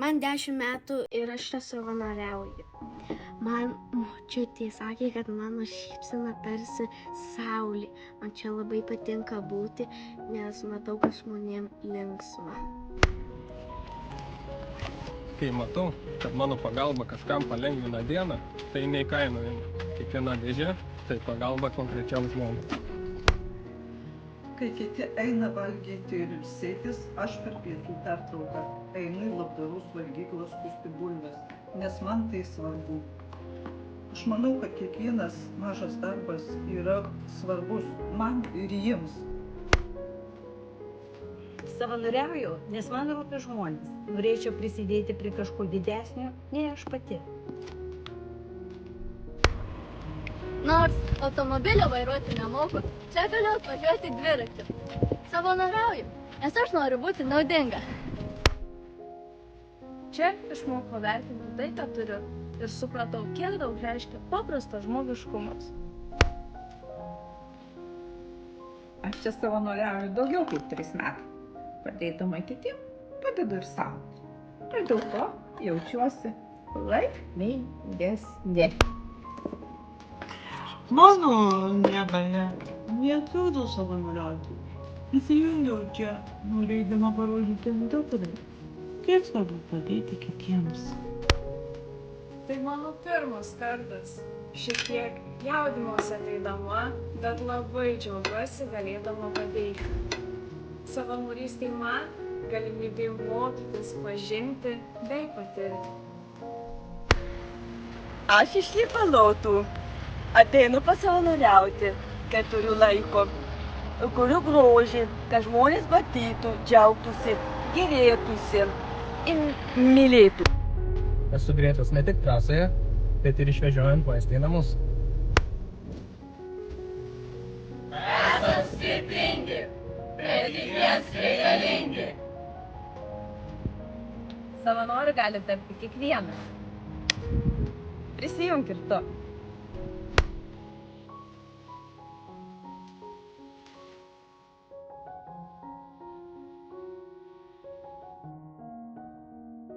Man 10 metų ir aš čia savanoriauju. Man močiutė sakė, kad mano šypsena tarsi saulė. Man čia labai patinka būti, nes matau, kad žmonėm linksma. Kai matau, kad mano pagalba kažkam palengvina dieną, tai neįkainojama. Kiekviena dėžė tai pagalba konkrečiam žmogui. Kai kiti eina valgyti ir ilsėtis, aš per pietų pertrauką einu į labdaros valgyklas skusti bulves, nes man tai svarbu. Aš manau, kad kiekvienas mažas darbas yra svarbus man ir jiems. Savanoriauju, nes man rūpi žmonės. Norėčiau prisidėti prie kažko didesnio, nei aš pati. Nors automobilio vairuoti nemoku, čia galiu atvažiuoti dviračiu. Savanoriauju, nes aš noriu būti naudinga. Čia išmokau vertinti tai, ką turiu, ir supratau, kiek daug reiškia paprastas žmogiškumas. Aš čia savanoriauju daugiau kaip 3 metai. Padėdama kitiem, padedu ir sau. Ir dėl to jaučiuosi laimingesnė. Mano negalia netrukdo savanoriauti. Įsijungiau čia, norėdama parodyti dukrai, kiek svarbu padėti kitiems. Tai mano pirmas kartas. Šiek tiek jaudinuosi ateidama, bet labai džiaugiuosi galėdama padėti. Savanorystė man galimybė mokytis, pažinti bei patirti. Aš iš Liepalotų. Ateinu pasavanoriauti, kai turiu laiko. Kuriu grožį, kad žmonės matytų, džiaugtųsi, gerėtųsi ir mylėtų. Esu greitas ne tik trasoje, bet ir išvežiojant maistą į namus. Esam skirtingi, bet kitiems reikalingi. Savanoriu gali tapti kiekvienas. Prisijunk ir tu.